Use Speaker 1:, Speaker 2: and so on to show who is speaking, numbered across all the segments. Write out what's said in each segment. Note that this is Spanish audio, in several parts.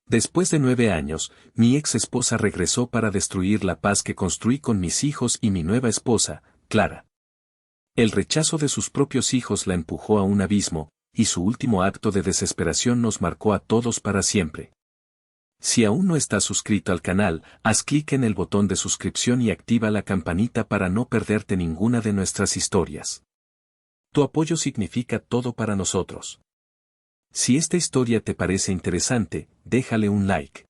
Speaker 1: Después de 9 años, mi ex esposa regresó para destruir la paz que construí con mis hijos y mi nueva esposa, Clara. El rechazo de sus propios hijos la empujó a un abismo, y su último acto de desesperación nos marcó a todos para siempre. Si aún no estás suscrito al canal, haz clic en el botón de suscripción y activa la campanita para no perderte ninguna de nuestras historias. Tu apoyo significa todo para nosotros. Si esta historia te parece interesante, déjale un like.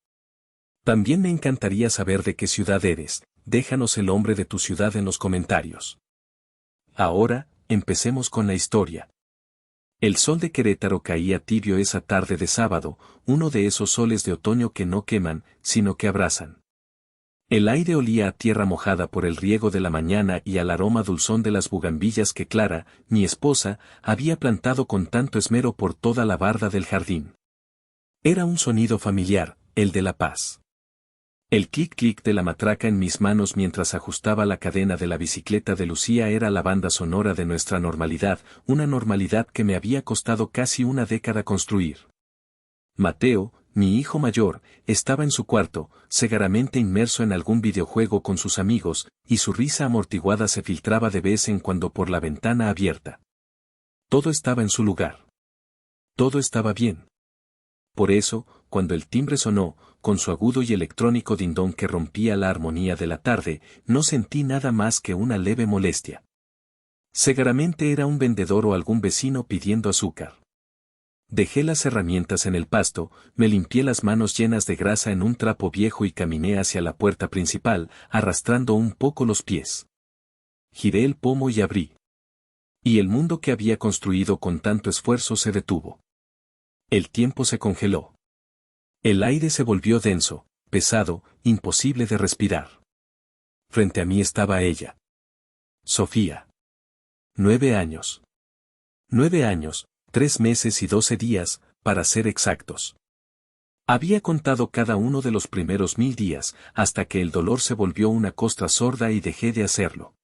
Speaker 1: También me encantaría saber de qué ciudad eres, déjanos el nombre de tu ciudad en los comentarios. Ahora, empecemos con la historia. El sol de Querétaro caía tibio esa tarde de sábado, uno de esos soles de otoño que no queman, sino que abrazan. El aire olía a tierra mojada por el riego de la mañana y al aroma dulzón de las bugambillas que Clara, mi esposa, había plantado con tanto esmero por toda la barda del jardín. Era un sonido familiar, el de la paz. El clic-clic de la matraca en mis manos mientras ajustaba la cadena de la bicicleta de Lucía era la banda sonora de nuestra normalidad, una normalidad que me había costado casi una década construir. Mateo, mi hijo mayor, estaba en su cuarto, cegaramente inmerso en algún videojuego con sus amigos, y su risa amortiguada se filtraba de vez en cuando por la ventana abierta. Todo estaba en su lugar. Todo estaba bien. Por eso, cuando el timbre sonó, con su agudo y electrónico dindón que rompía la armonía de la tarde, no sentí nada más que una leve molestia. Seguramente era un vendedor o algún vecino pidiendo azúcar. Dejé las herramientas en el pasto, me limpié las manos llenas de grasa en un trapo viejo y caminé hacia la puerta principal, arrastrando un poco los pies. Giré el pomo y abrí. Y el mundo que había construido con tanto esfuerzo se detuvo. El tiempo se congeló. El aire se volvió denso, pesado, imposible de respirar. Frente a mí estaba ella. Sofía. 9 años. 9 años, 3 meses y 12 días, para ser exactos. Había contado cada uno de los primeros 1000 días, hasta que el dolor se volvió una costra sorda y dejé de hacerlo.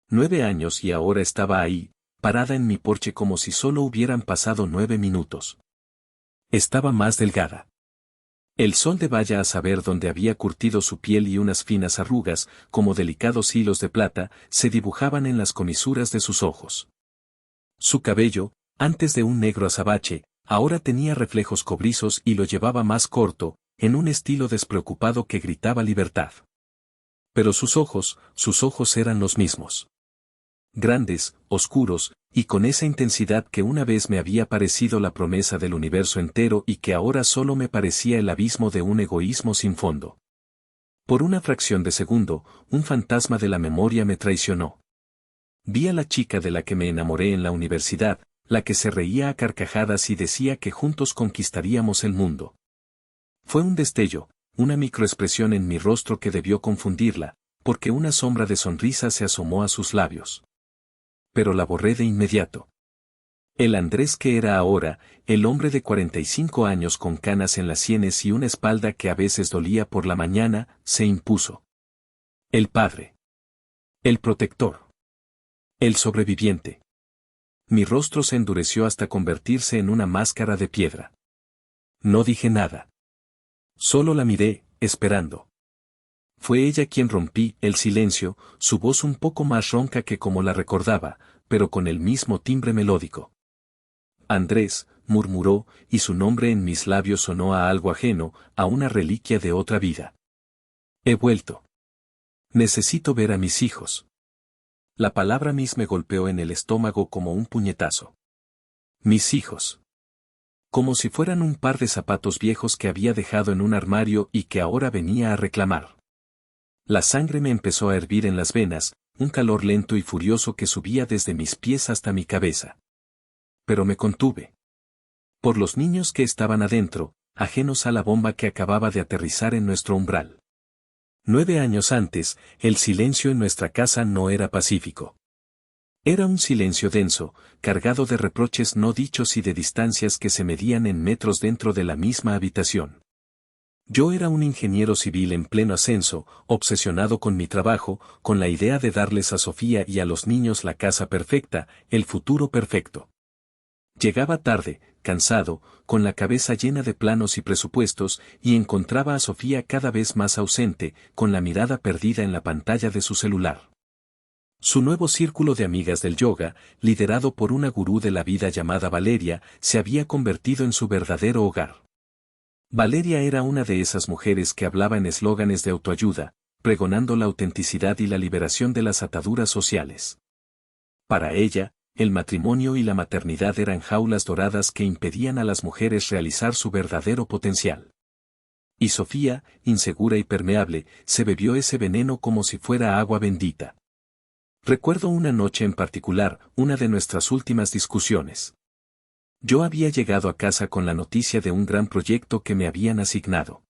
Speaker 1: 9 años y ahora estaba ahí, parada en mi porche como si solo hubieran pasado 9 minutos. Estaba más delgada. El sol de vaya a saber dónde había curtido su piel y unas finas arrugas, como delicados hilos de plata, se dibujaban en las comisuras de sus ojos. Su cabello, antes de un negro azabache, ahora tenía reflejos cobrizos y lo llevaba más corto, en un estilo despreocupado que gritaba libertad. Pero sus ojos eran los mismos. Grandes, oscuros, y con esa intensidad que una vez me había parecido la promesa del universo entero y que ahora solo me parecía el abismo de un egoísmo sin fondo. Por una fracción de segundo, un fantasma de la memoria me traicionó. Vi a la chica de la que me enamoré en la universidad, la que se reía a carcajadas y decía que juntos conquistaríamos el mundo. Fue un destello, una microexpresión en mi rostro que debió confundirla, porque una sombra de sonrisa se asomó a sus labios. Pero la borré de inmediato. El Andrés que era ahora, el hombre de 45 años con canas en las sienes y una espalda que a veces dolía por la mañana, se impuso. El padre. El protector. El sobreviviente. Mi rostro se endureció hasta convertirse en una máscara de piedra. No dije nada. Solo la miré, esperando. Fue ella quien rompí el silencio, su voz un poco más ronca que como la recordaba, pero con el mismo timbre melódico. Andrés, murmuró, y su nombre en mis labios sonó a algo ajeno, a una reliquia de otra vida. He vuelto. Necesito ver a mis hijos. La palabra Miss me golpeó en el estómago como un puñetazo. Mis hijos. Como si fueran un par de zapatos viejos que había dejado en un armario y que ahora venía a reclamar. La sangre me empezó a hervir en las venas, un calor lento y furioso que subía desde mis pies hasta mi cabeza. Pero me contuve. Por los niños que estaban adentro, ajenos a la bomba que acababa de aterrizar en nuestro umbral. 9 años antes, el silencio en nuestra casa no era pacífico. Era un silencio denso, cargado de reproches no dichos y de distancias que se medían en metros dentro de la misma habitación. Yo era un ingeniero civil en pleno ascenso, obsesionado con mi trabajo, con la idea de darles a Sofía y a los niños la casa perfecta, el futuro perfecto. Llegaba tarde, cansado, con la cabeza llena de planos y presupuestos, y encontraba a Sofía cada vez más ausente, con la mirada perdida en la pantalla de su celular. Su nuevo círculo de amigas del yoga, liderado por una gurú de la vida llamada Valeria, se había convertido en su verdadero hogar. Valeria era una de esas mujeres que hablaba en eslóganes de autoayuda, pregonando la autenticidad y la liberación de las ataduras sociales. Para ella, el matrimonio y la maternidad eran jaulas doradas que impedían a las mujeres realizar su verdadero potencial. Y Sofía, insegura y permeable, se bebió ese veneno como si fuera agua bendita. Recuerdo una noche en particular, una de nuestras últimas discusiones. Yo había llegado a casa con la noticia de un gran proyecto que me habían asignado.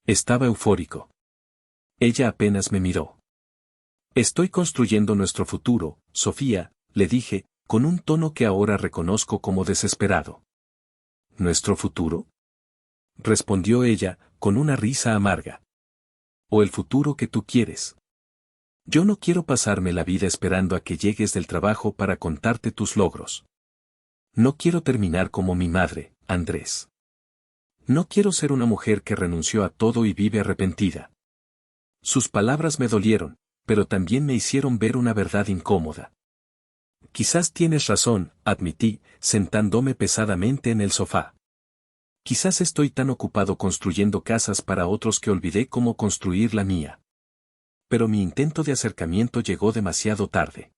Speaker 1: Estaba eufórico. Ella apenas me miró. Estoy construyendo nuestro futuro, Sofía, le dije, con un tono que ahora reconozco como desesperado. ¿Nuestro futuro? Respondió ella, con una risa amarga. ¿O el futuro que tú quieres? Yo no quiero pasarme la vida esperando a que llegues del trabajo para contarte tus logros. No quiero terminar como mi madre, Andrés. No quiero ser una mujer que renunció a todo y vive arrepentida. Sus palabras me dolieron, pero también me hicieron ver una verdad incómoda. Quizás tienes razón, admití, sentándome pesadamente en el sofá. Quizás estoy tan ocupado construyendo casas para otros que olvidé cómo construir la mía. Pero mi intento de acercamiento llegó demasiado tarde.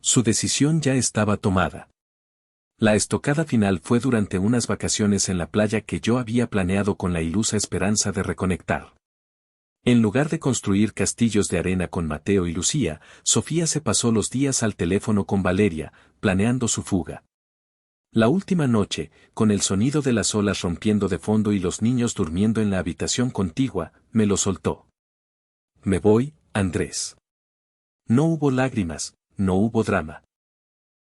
Speaker 1: Su decisión ya estaba tomada. La estocada final fue durante unas vacaciones en la playa que yo había planeado con la ilusa esperanza de reconectar. En lugar de construir castillos de arena con Mateo y Lucía, Sofía se pasó los días al teléfono con Valeria, planeando su fuga. La última noche, con el sonido de las olas rompiendo de fondo y los niños durmiendo en la habitación contigua, me lo soltó. Me voy, Andrés. No hubo lágrimas, no hubo drama.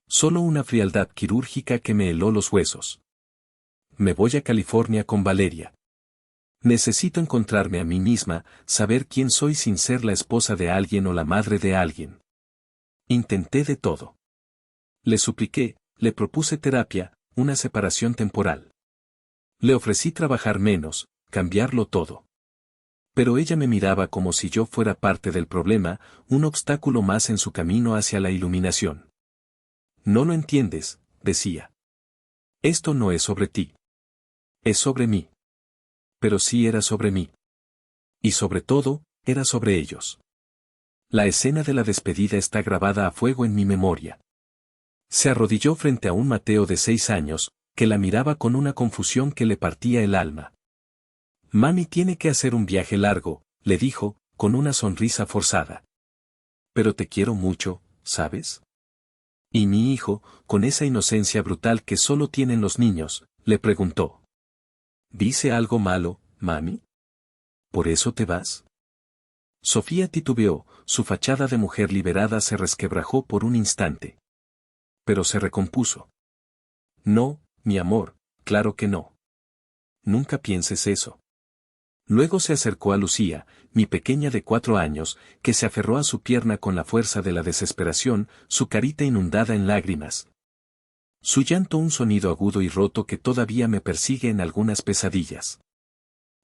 Speaker 1: Solo una frialdad quirúrgica que me heló los huesos. Me voy a California con Valeria. Necesito encontrarme a mí misma, saber quién soy sin ser la esposa de alguien o la madre de alguien. Intenté de todo. Le supliqué, le propuse terapia, una separación temporal. Le ofrecí trabajar menos, cambiarlo todo. Pero ella me miraba como si yo fuera parte del problema, un obstáculo más en su camino hacia la iluminación. No lo entiendes, decía. Esto no es sobre ti. Es sobre mí. Pero sí era sobre mí. Y sobre todo, era sobre ellos. La escena de la despedida está grabada a fuego en mi memoria. Se arrodilló frente a un Mateo de 6 años, que la miraba con una confusión que le partía el alma. Mami tiene que hacer un viaje largo, le dijo, con una sonrisa forzada. Pero te quiero mucho, ¿sabes? Y mi hijo, con esa inocencia brutal que solo tienen los niños, le preguntó. ¿Dice algo malo, mami? ¿Por eso te vas? Sofía titubeó, su fachada de mujer liberada se resquebrajó por un instante. Pero se recompuso. No, mi amor, claro que no. Nunca pienses eso. Luego se acercó a Lucía, mi pequeña de 4 años, que se aferró a su pierna con la fuerza de la desesperación, su carita inundada en lágrimas. Su llanto un sonido agudo y roto que todavía me persigue en algunas pesadillas.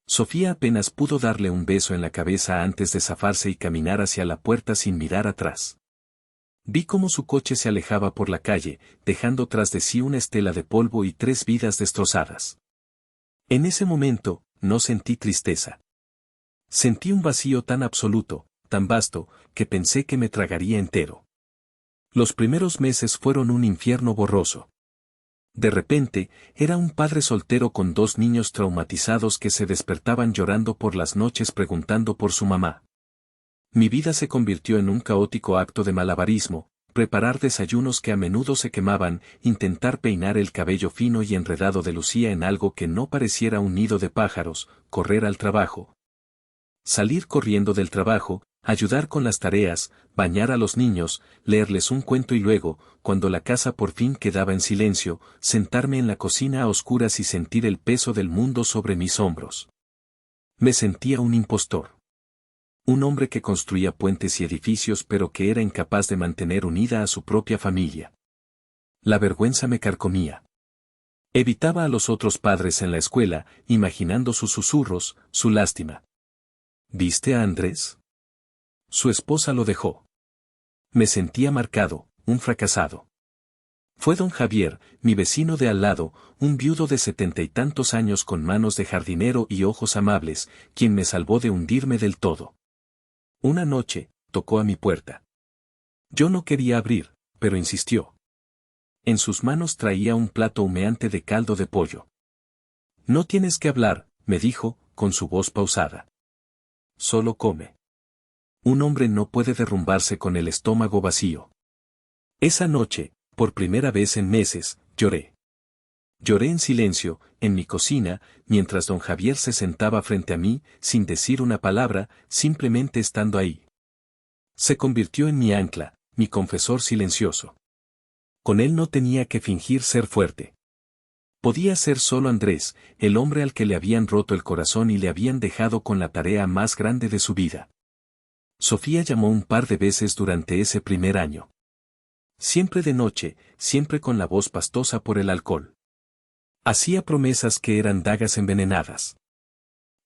Speaker 1: Sofía apenas pudo darle un beso en la cabeza antes de zafarse y caminar hacia la puerta sin mirar atrás. Vi cómo su coche se alejaba por la calle, dejando tras de sí una estela de polvo y 3 vidas destrozadas. En ese momento, no sentí tristeza. Sentí un vacío tan absoluto, tan vasto, que pensé que me tragaría entero. Los primeros meses fueron un infierno borroso. De repente, era un padre soltero con 2 niños traumatizados que se despertaban llorando por las noches preguntando por su mamá. Mi vida se convirtió en un caótico acto de malabarismo, preparar desayunos que a menudo se quemaban, intentar peinar el cabello fino y enredado de Lucía en algo que no pareciera un nido de pájaros, correr al trabajo. Salir corriendo del trabajo, ayudar con las tareas, bañar a los niños, leerles un cuento y luego, cuando la casa por fin quedaba en silencio, sentarme en la cocina a oscuras y sentir el peso del mundo sobre mis hombros. Me sentía un impostor. Un hombre que construía puentes y edificios pero que era incapaz de mantener unida a su propia familia. La vergüenza me carcomía. Evitaba a los otros padres en la escuela, imaginando sus susurros, su lástima. ¿Viste a Andrés? Su esposa lo dejó. Me sentía marcado, un fracasado. Fue don Javier, mi vecino de al lado, un viudo de 70 y tantos años con manos de jardinero y ojos amables, quien me salvó de hundirme del todo. Una noche, tocó a mi puerta. Yo no quería abrir, pero insistió. En sus manos traía un plato humeante de caldo de pollo. No tienes que hablar, me dijo, con su voz pausada. Solo come. Un hombre no puede derrumbarse con el estómago vacío. Esa noche, por primera vez en meses, lloré. Lloré en silencio, en mi cocina, mientras don Javier se sentaba frente a mí, sin decir una palabra, simplemente estando ahí. Se convirtió en mi ancla, mi confesor silencioso. Con él no tenía que fingir ser fuerte. Podía ser solo Andrés, el hombre al que le habían roto el corazón y le habían dejado con la tarea más grande de su vida. Sofía llamó un par de veces durante ese primer año. Siempre de noche, siempre con la voz pastosa por el alcohol. Hacía promesas que eran dagas envenenadas.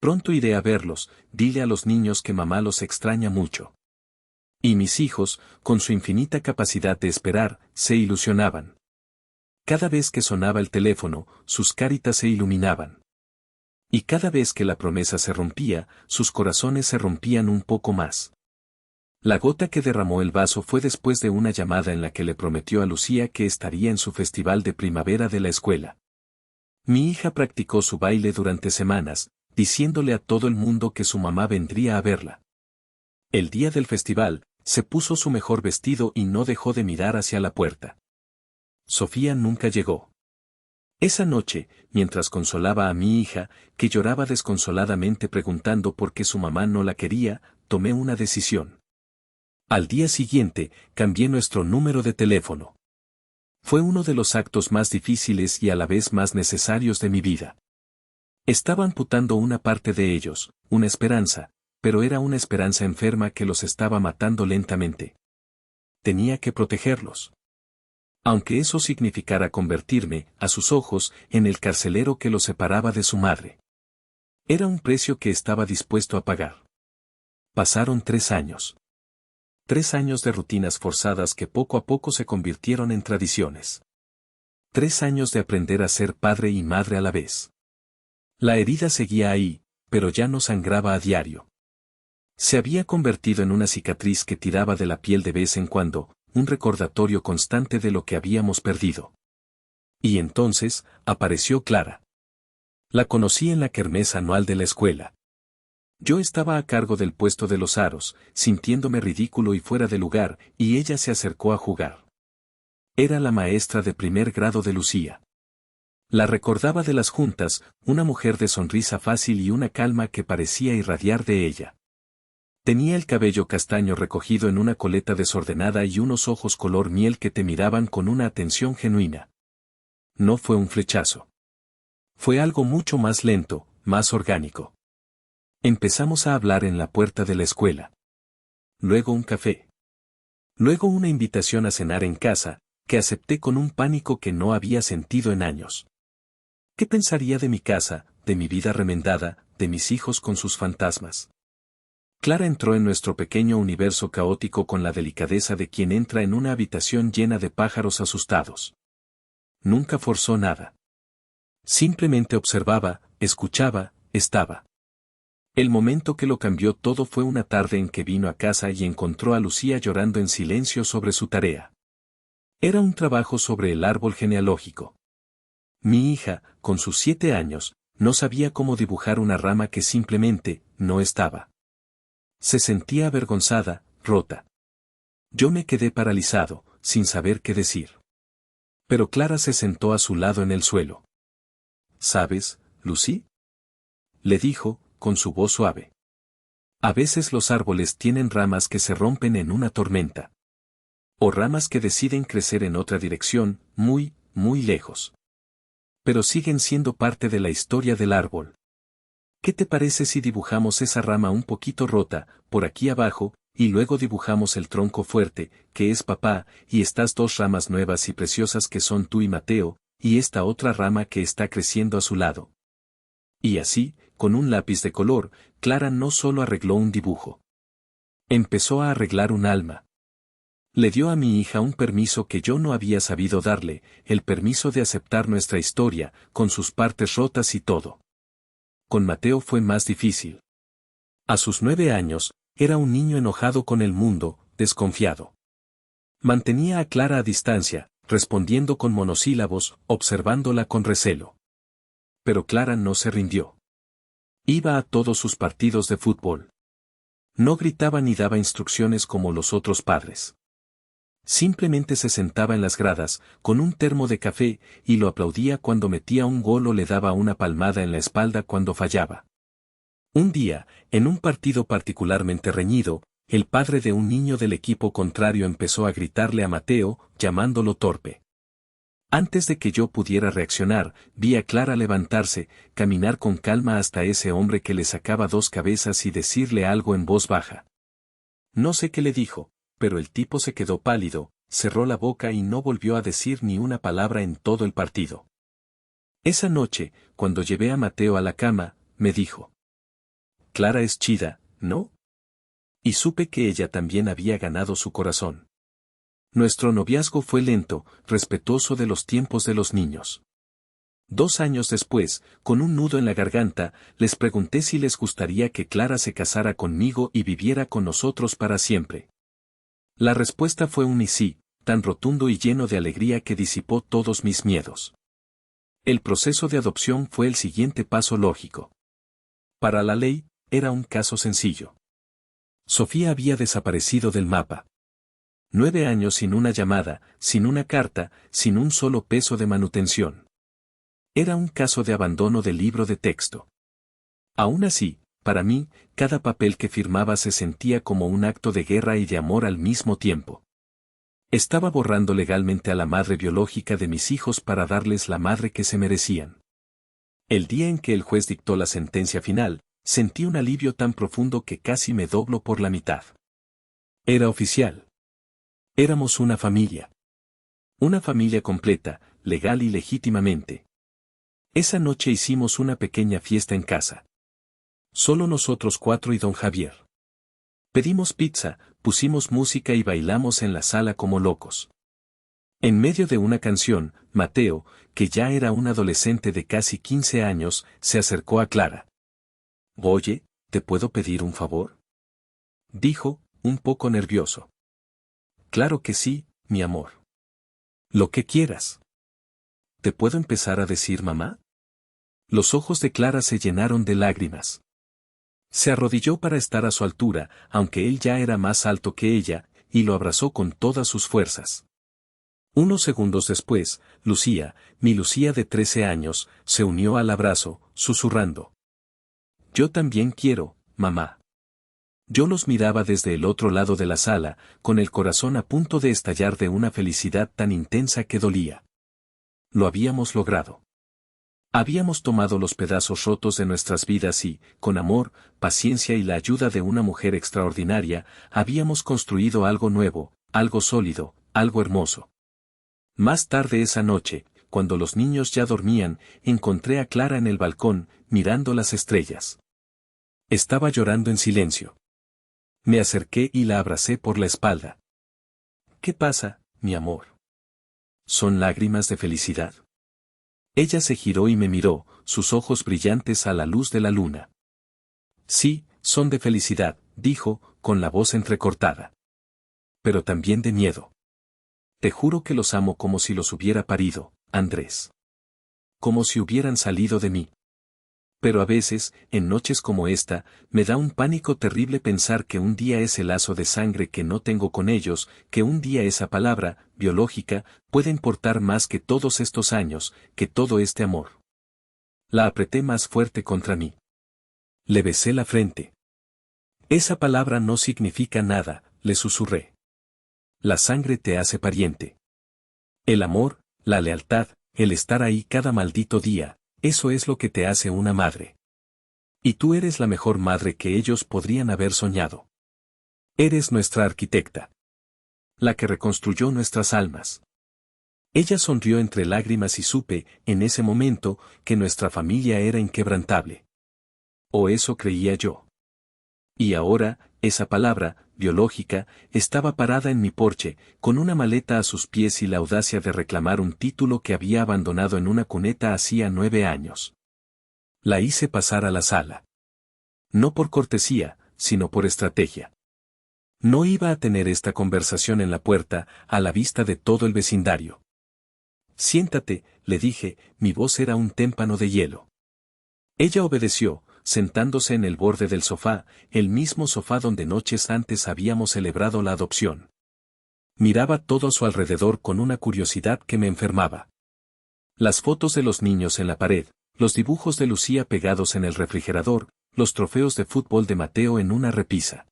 Speaker 1: Pronto iré a verlos, dile a los niños que mamá los extraña mucho. Y mis hijos, con su infinita capacidad de esperar, se ilusionaban. Cada vez que sonaba el teléfono, sus caritas se iluminaban. Y cada vez que la promesa se rompía, sus corazones se rompían un poco más. La gota que derramó el vaso fue después de una llamada en la que le prometió a Lucía que estaría en su festival de primavera de la escuela. Mi hija practicó su baile durante semanas, diciéndole a todo el mundo que su mamá vendría a verla. El día del festival, se puso su mejor vestido y no dejó de mirar hacia la puerta. Sofía nunca llegó. Esa noche, mientras consolaba a mi hija, que lloraba desconsoladamente preguntando por qué su mamá no la quería, tomé una decisión. Al día siguiente, cambié nuestro número de teléfono. Fue uno de los actos más difíciles y a la vez más necesarios de mi vida. Estaba amputando una parte de ellos, una esperanza, pero era una esperanza enferma que los estaba matando lentamente. Tenía que protegerlos. Aunque eso significara convertirme, a sus ojos, en el carcelero que los separaba de su madre. Era un precio que estaba dispuesto a pagar. Pasaron 3 años. 3 años de rutinas forzadas que poco a poco se convirtieron en tradiciones. 3 años de aprender a ser padre y madre a la vez. La herida seguía ahí, pero ya no sangraba a diario. Se había convertido en una cicatriz que tiraba de la piel de vez en cuando, un recordatorio constante de lo que habíamos perdido. Y entonces, apareció Clara. La conocí en la kermés anual de la escuela. Yo estaba a cargo del puesto de los aros, sintiéndome ridículo y fuera de lugar, y ella se acercó a jugar. Era la maestra de primer grado de Lucía. La recordaba de las juntas, una mujer de sonrisa fácil y una calma que parecía irradiar de ella. Tenía el cabello castaño recogido en una coleta desordenada y unos ojos color miel que te miraban con una atención genuina. No fue un flechazo. Fue algo mucho más lento, más orgánico. Empezamos a hablar en la puerta de la escuela. Luego un café. Luego una invitación a cenar en casa, que acepté con un pánico que no había sentido en años. ¿Qué pensaría de mi casa, de mi vida remendada, de mis hijos con sus fantasmas? Clara entró en nuestro pequeño universo caótico con la delicadeza de quien entra en una habitación llena de pájaros asustados. Nunca forzó nada. Simplemente observaba, escuchaba, estaba. El momento que lo cambió todo fue una tarde en que vino a casa y encontró a Lucía llorando en silencio sobre su tarea. Era un trabajo sobre el árbol genealógico. Mi hija, con sus 7 años, no sabía cómo dibujar una rama que simplemente no estaba. Se sentía avergonzada, rota. Yo me quedé paralizado, sin saber qué decir. Pero Clara se sentó a su lado en el suelo. ¿Sabes, Lucy?, le dijo, con su voz suave. A veces los árboles tienen ramas que se rompen en una tormenta. O ramas que deciden crecer en otra dirección, muy, muy lejos. Pero siguen siendo parte de la historia del árbol. ¿Qué te parece si dibujamos esa rama un poquito rota, por aquí abajo, y luego dibujamos el tronco fuerte, que es papá, y estas dos ramas nuevas y preciosas que son tú y Mateo, y esta otra rama que está creciendo a su lado. Y así, con un lápiz de color, Clara no solo arregló un dibujo. Empezó a arreglar un alma. Le dio a mi hija un permiso que yo no había sabido darle, el permiso de aceptar nuestra historia, con sus partes rotas y todo. Con Mateo fue más difícil. A sus 9 años, era un niño enojado con el mundo, desconfiado. Mantenía a Clara a distancia, respondiendo con monosílabos, observándola con recelo. Pero Clara no se rindió. Iba a todos sus partidos de fútbol. No gritaba ni daba instrucciones como los otros padres. Simplemente se sentaba en las gradas, con un termo de café, y lo aplaudía cuando metía un gol o le daba una palmada en la espalda cuando fallaba. Un día, en un partido particularmente reñido, el padre de un niño del equipo contrario empezó a gritarle a Mateo, llamándolo torpe. Antes de que yo pudiera reaccionar, vi a Clara levantarse, caminar con calma hasta ese hombre que le sacaba 2 cabezas y decirle algo en voz baja. No sé qué le dijo, pero el tipo se quedó pálido, cerró la boca y no volvió a decir ni una palabra en todo el partido. Esa noche, cuando llevé a Mateo a la cama, me dijo: Clara es chida, ¿no? Y supe que ella también había ganado su corazón. Nuestro noviazgo fue lento, respetuoso de los tiempos de los niños. 2 años después, con un nudo en la garganta, les pregunté si les gustaría que Clara se casara conmigo y viviera con nosotros para siempre. La respuesta fue un y sí, tan rotundo y lleno de alegría que disipó todos mis miedos. El proceso de adopción fue el siguiente paso lógico. Para la ley, era un caso sencillo. Sofía había desaparecido del mapa. 9 años sin una llamada, sin una carta, sin un solo peso de manutención. Era un caso de abandono del libro de texto. Aún así, para mí, cada papel que firmaba se sentía como un acto de guerra y de amor al mismo tiempo. Estaba borrando legalmente a la madre biológica de mis hijos para darles la madre que se merecían. El día en que el juez dictó la sentencia final, sentí un alivio tan profundo que casi me doblo por la mitad. Era oficial. Éramos una familia. Una familia completa, legal y legítimamente. Esa noche hicimos una pequeña fiesta en casa. Solo nosotros 4 y don Javier. Pedimos pizza, pusimos música y bailamos en la sala como locos. En medio de una canción, Mateo, que ya era un adolescente de casi 15 años, se acercó a Clara. «Oye, ¿te puedo pedir un favor?», dijo, un poco nervioso. «Claro que sí, mi amor. Lo que quieras». «¿Te puedo empezar a decir mamá?». Los ojos de Clara se llenaron de lágrimas. Se arrodilló para estar a su altura, aunque él ya era más alto que ella, y lo abrazó con todas sus fuerzas. Unos segundos después, Lucía, mi Lucía de 13 años, se unió al abrazo, susurrando: «Yo también quiero, mamá». Yo los miraba desde el otro lado de la sala, con el corazón a punto de estallar de una felicidad tan intensa que dolía. Lo habíamos logrado. Habíamos tomado los pedazos rotos de nuestras vidas y, con amor, paciencia y la ayuda de una mujer extraordinaria, habíamos construido algo nuevo, algo sólido, algo hermoso. Más tarde esa noche, cuando los niños ya dormían, encontré a Clara en el balcón, mirando las estrellas. Estaba llorando en silencio. Me acerqué y la abracé por la espalda. «¿Qué pasa, mi amor? ¿Son lágrimas de felicidad?». Ella se giró y me miró, sus ojos brillantes a la luz de la luna. «Sí, son de felicidad», dijo, con la voz entrecortada. «Pero también de miedo. Te juro que los amo como si los hubiera parido, Andrés. Como si hubieran salido de mí. Pero a veces, en noches como esta, me da un pánico terrible pensar que un día ese lazo de sangre que no tengo con ellos, que un día esa palabra, biológica, puede importar más que todos estos años, que todo este amor». La apreté más fuerte contra mí. Le besé la frente. «Esa palabra no significa nada», le susurré. «La sangre te hace pariente. El amor, la lealtad, el estar ahí cada maldito día, eso es lo que te hace una madre. Y tú eres la mejor madre que ellos podrían haber soñado». Eres nuestra arquitecta. La que reconstruyó nuestras almas. Ella sonrió entre lágrimas y supe, en ese momento, que nuestra familia era inquebrantable. O eso creía yo. Y ahora, esa palabra, biológica, estaba parada en mi porche, con una maleta a sus pies y la audacia de reclamar un título que había abandonado en una cuneta hacía 9 años. La hice pasar a la sala. No por cortesía, sino por estrategia. No iba a tener esta conversación en la puerta, a la vista de todo el vecindario. Siéntate, le dije, mi voz era un témpano de hielo. Ella obedeció, sentándose en el borde del sofá, el mismo sofá donde noches antes habíamos celebrado la adopción. Miraba todo a su alrededor con una curiosidad que me enfermaba. Las fotos de los niños en la pared, los dibujos de Lucía pegados en el refrigerador, los trofeos de fútbol de Mateo en una repisa.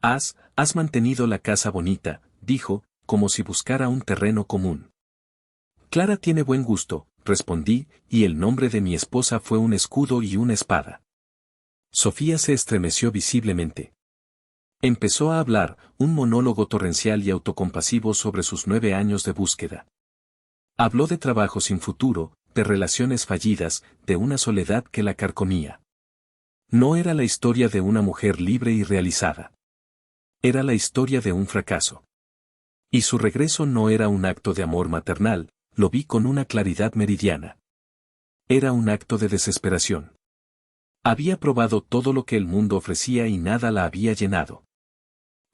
Speaker 1: Has mantenido la casa bonita, dijo, como si buscara un terreno común. Clara tiene buen gusto, respondí, y el nombre de mi esposa fue un escudo y una espada. Sofía se estremeció visiblemente. Empezó a hablar, un monólogo torrencial y autocompasivo sobre sus 9 años de búsqueda. Habló de trabajo sin futuro, de relaciones fallidas, de una soledad que la carcomía. No era la historia de una mujer libre y realizada. Era la historia de un fracaso. Y su regreso no era un acto de amor maternal, lo vi con una claridad meridiana. Era un acto de desesperación. Había probado todo lo que el mundo ofrecía y nada la había llenado.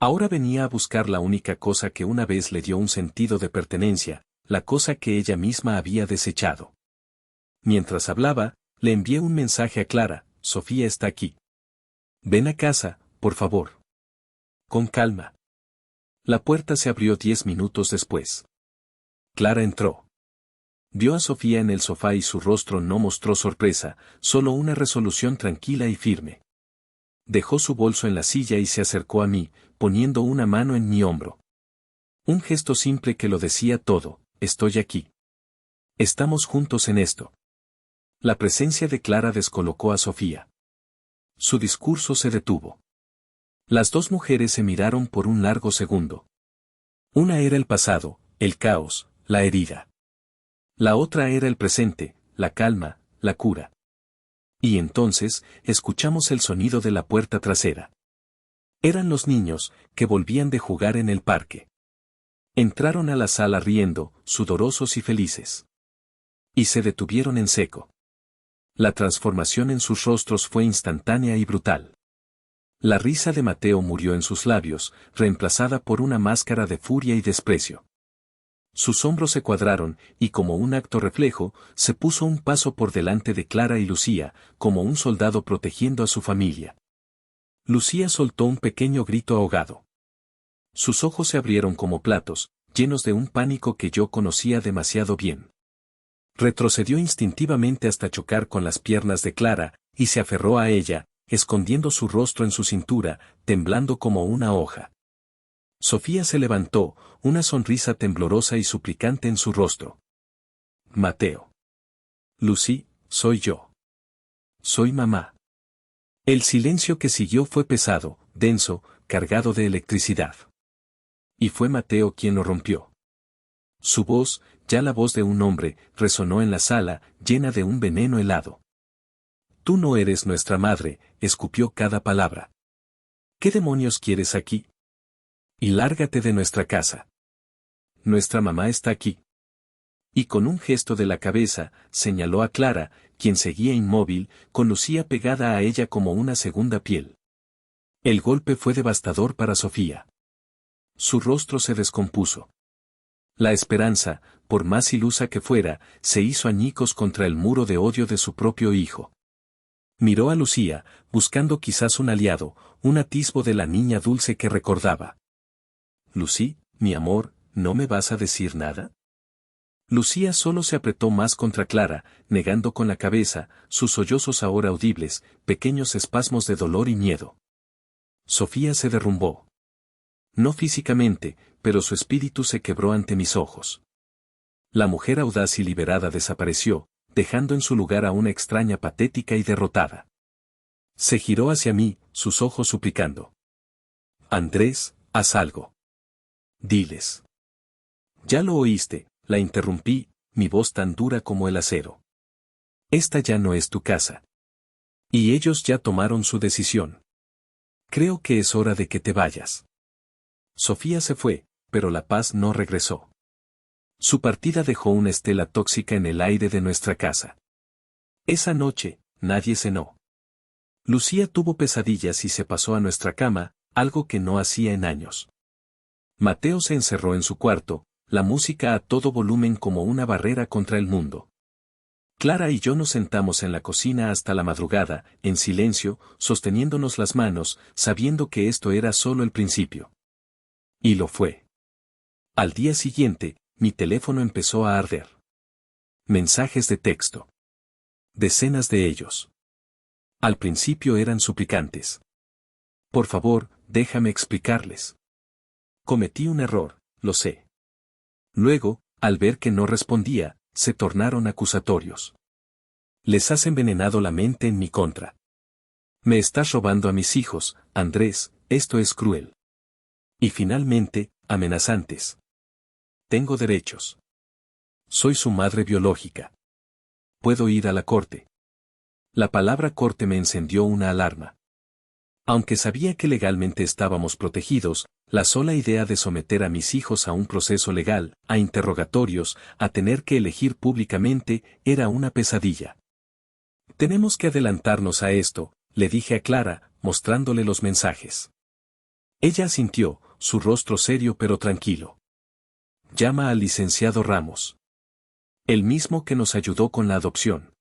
Speaker 1: Ahora venía a buscar la única cosa que una vez le dio un sentido de pertenencia, la cosa que ella misma había desechado. Mientras hablaba, le envié un mensaje a Clara: Sofía está aquí. Ven a casa, por favor. Con calma. La puerta se abrió 10 minutos después. Clara entró. Vio a Sofía en el sofá y su rostro no mostró sorpresa, solo una resolución tranquila y firme. Dejó su bolso en la silla y se acercó a mí, poniendo una mano en mi hombro. Un gesto simple que lo decía todo: estoy aquí. Estamos juntos en esto. La presencia de Clara descolocó a Sofía. Su discurso se detuvo. Las dos mujeres se miraron por un largo segundo. Una era el pasado, el caos, la herida. La otra era el presente, la calma, la cura. Y entonces, escuchamos el sonido de la puerta trasera. Eran los niños, que volvían de jugar en el parque. Entraron a la sala riendo, sudorosos y felices. Y se detuvieron en seco. La transformación en sus rostros fue instantánea y brutal. La risa de Mateo murió en sus labios, reemplazada por una máscara de furia y desprecio. Sus hombros se cuadraron, y como un acto reflejo, se puso un paso por delante de Clara y Lucía, como un soldado protegiendo a su familia. Lucía soltó un pequeño grito ahogado. Sus ojos se abrieron como platos, llenos de un pánico que yo conocía demasiado bien. Retrocedió instintivamente hasta chocar con las piernas de Clara, y se aferró a ella, escondiendo su rostro en su cintura, temblando como una hoja. Sofía se levantó, una sonrisa temblorosa y suplicante en su rostro. Mateo. Lucy, soy yo. Soy mamá. El silencio que siguió fue pesado, denso, cargado de electricidad. Y fue Mateo quien lo rompió. Su voz, ya la voz de un hombre, resonó en la sala, llena de un veneno helado. Tú no eres nuestra madre, escupió cada palabra. ¿Qué demonios quieres aquí? Y lárgate de nuestra casa. Nuestra mamá está aquí. Y con un gesto de la cabeza, señaló a Clara, quien seguía inmóvil, con Lucía pegada a ella como una segunda piel. El golpe fue devastador para Sofía. Su rostro se descompuso. La esperanza, por más ilusa que fuera, se hizo añicos contra el muro de odio de su propio hijo. Miró a Lucía, buscando quizás un aliado, un atisbo de la niña dulce que recordaba. Lucy, mi amor, ¿no me vas a decir nada? Lucía solo se apretó más contra Clara, negando con la cabeza, sus sollozos ahora audibles, pequeños espasmos de dolor y miedo. Sofía se derrumbó. No físicamente, pero su espíritu se quebró ante mis ojos. La mujer audaz y liberada desapareció, dejando en su lugar a una extraña patética y derrotada. Se giró hacia mí, sus ojos suplicando. Andrés, haz algo. Diles. Ya lo oíste, la interrumpí, mi voz tan dura como el acero. Esta ya no es tu casa. Y ellos ya tomaron su decisión. Creo que es hora de que te vayas. Sofía se fue, pero la paz no regresó. Su partida dejó una estela tóxica en el aire de nuestra casa. Esa noche, nadie cenó. Lucía tuvo pesadillas y se pasó a nuestra cama, algo que no hacía en años. Mateo se encerró en su cuarto, la música a todo volumen como una barrera contra el mundo. Clara y yo nos sentamos en la cocina hasta la madrugada, en silencio, sosteniéndonos las manos, sabiendo que esto era solo el principio. Y lo fue. Al día siguiente, mi teléfono empezó a arder. Mensajes de texto. Decenas de ellos. Al principio eran suplicantes. Por favor, déjame explicarles. Cometí un error, lo sé. Luego, al ver que no respondía, se tornaron acusatorios. Les has envenenado la mente en mi contra. Me estás robando a mis hijos, Andrés, esto es cruel. Y finalmente, amenazantes. Tengo derechos. Soy su madre biológica. Puedo ir a la corte. La palabra corte me encendió una alarma. Aunque sabía que legalmente estábamos protegidos, la sola idea de someter a mis hijos a un proceso legal, a interrogatorios, a tener que elegir públicamente, era una pesadilla. Tenemos que adelantarnos a esto, le dije a Clara, mostrándole los mensajes. Ella asintió, su rostro serio pero tranquilo. Llama al licenciado Ramos. El mismo que nos ayudó con la adopción.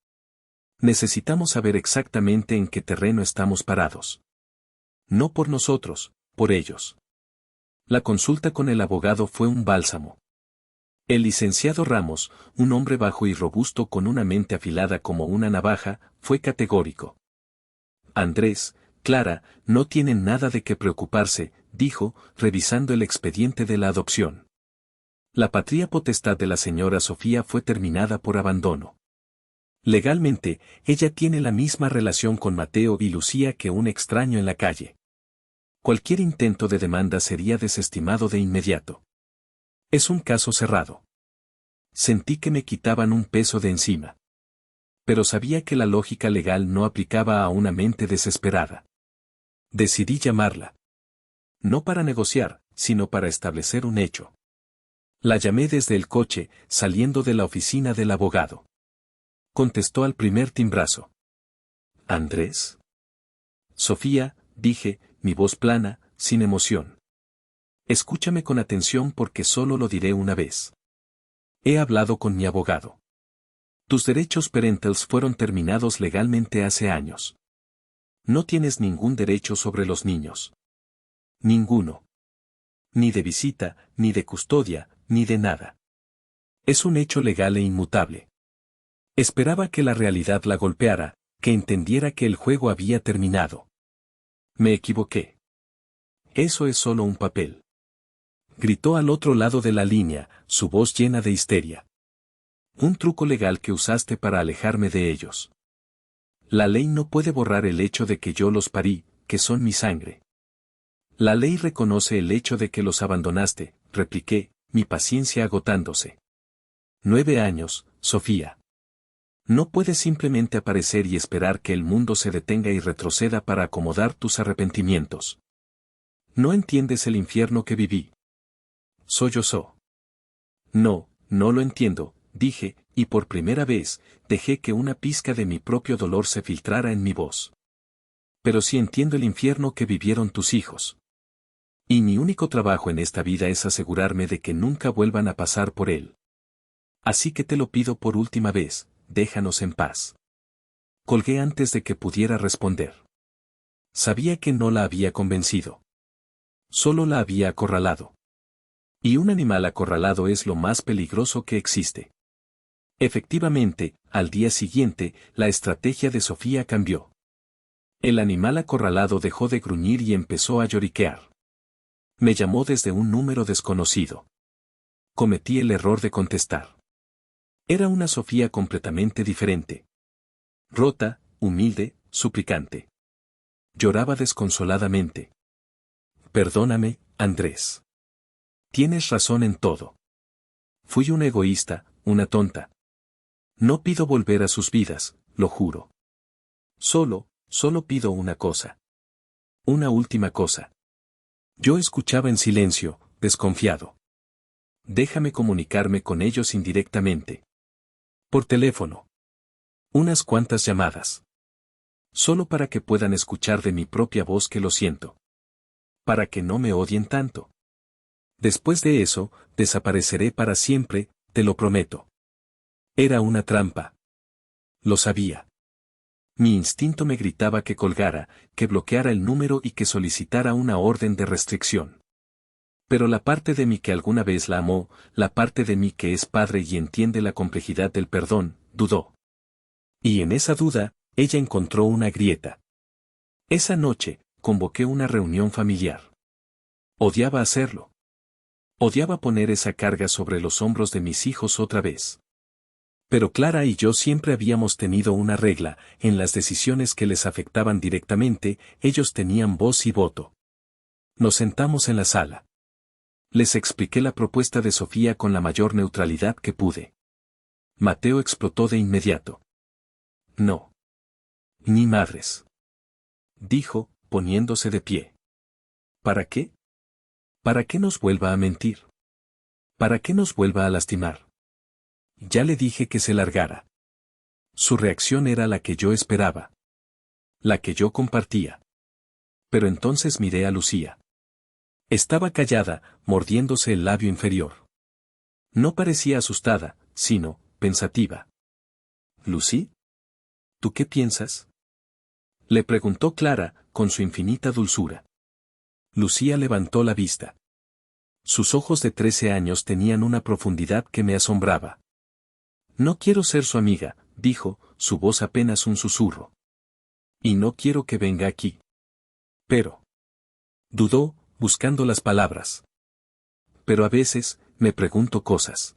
Speaker 1: Necesitamos saber exactamente en qué terreno estamos parados. No por nosotros, por ellos. La consulta con el abogado fue un bálsamo. El licenciado Ramos, un hombre bajo y robusto con una mente afilada como una navaja, fue categórico. Andrés, Clara, no tienen nada de qué preocuparse, dijo, revisando el expediente de la adopción. La patria potestad de la señora Sofía fue terminada por abandono. Legalmente, ella tiene la misma relación con Mateo y Lucía que un extraño en la calle. Cualquier intento de demanda sería desestimado de inmediato. Es un caso cerrado. Sentí que me quitaban un peso de encima. Pero sabía que la lógica legal no aplicaba a una mente desesperada. Decidí llamarla. No para negociar, sino para establecer un hecho. La llamé desde el coche, saliendo de la oficina del abogado. Contestó al primer timbrazo. ¿Andrés? Sofía, dije, mi voz plana, sin emoción. Escúchame con atención porque solo lo diré una vez. He hablado con mi abogado. Tus derechos parentales fueron terminados legalmente hace años. No tienes ningún derecho sobre los niños. Ninguno. Ni de visita, ni de custodia, ni de nada. Es un hecho legal e inmutable. Esperaba que la realidad la golpeara, que entendiera que el juego había terminado. Me equivoqué. Eso es solo un papel. Gritó al otro lado de la línea, su voz llena de histeria. Un truco legal que usaste para alejarme de ellos. La ley no puede borrar el hecho de que yo los parí, que son mi sangre. La ley reconoce el hecho de que los abandonaste, repliqué, mi paciencia agotándose. 9 años, Sofía. No puedes simplemente aparecer y esperar que el mundo se detenga y retroceda para acomodar tus arrepentimientos. No entiendes el infierno que viví. Sollozó. No, no lo entiendo, dije, y por primera vez, dejé que una pizca de mi propio dolor se filtrara en mi voz. Pero sí entiendo el infierno que vivieron tus hijos. Y mi único trabajo en esta vida es asegurarme de que nunca vuelvan a pasar por él. Así que te lo pido por última vez, déjanos en paz. Colgué antes de que pudiera responder. Sabía que no la había convencido. Solo la había acorralado. Y un animal acorralado es lo más peligroso que existe. Efectivamente, al día siguiente, la estrategia de Sofía cambió. El animal acorralado dejó de gruñir y empezó a lloriquear. Me llamó desde un número desconocido. Cometí el error de contestar. Era una Sofía completamente diferente. Rota, humilde, suplicante. Lloraba desconsoladamente. Perdóname, Andrés. Tienes razón en todo. Fui un egoísta, una tonta. No pido volver a sus vidas, lo juro. Solo pido una cosa. Una última cosa. Yo escuchaba en silencio, desconfiado. Déjame comunicarme con ellos indirectamente. Por teléfono. Unas cuantas llamadas. Solo para que puedan escuchar de mi propia voz que lo siento. Para que no me odien tanto. Después de eso, desapareceré para siempre, te lo prometo. Era una trampa. Lo sabía. Mi instinto me gritaba que colgara, que bloqueara el número y que solicitara una orden de restricción. Pero la parte de mí que alguna vez la amó, la parte de mí que es padre y entiende la complejidad del perdón, dudó. Y en esa duda, ella encontró una grieta. Esa noche, convoqué una reunión familiar. Odiaba hacerlo. Odiaba poner esa carga sobre los hombros de mis hijos otra vez. Pero Clara y yo siempre habíamos tenido una regla, en las decisiones que les afectaban directamente, ellos tenían voz y voto. Nos sentamos en la sala. Les expliqué la propuesta de Sofía con la mayor neutralidad que pude. Mateo explotó de inmediato. No. Ni madres. Dijo, poniéndose de pie. ¿Para qué? ¿Para qué nos vuelva a mentir? ¿Para qué nos vuelva a lastimar? Ya le dije que se largara. Su reacción era la que yo esperaba. La que yo compartía. Pero entonces miré a Lucía. Estaba callada, mordiéndose el labio inferior. No parecía asustada, sino, pensativa. ¿Lucy? ¿Tú qué piensas? Le preguntó Clara, con su infinita dulzura. Lucía levantó la vista. Sus ojos de 13 años tenían una profundidad que me asombraba. No quiero ser su amiga, dijo, su voz apenas un susurro. Y no quiero que venga aquí. Pero. Dudó, buscando las palabras. Pero a veces, me pregunto cosas.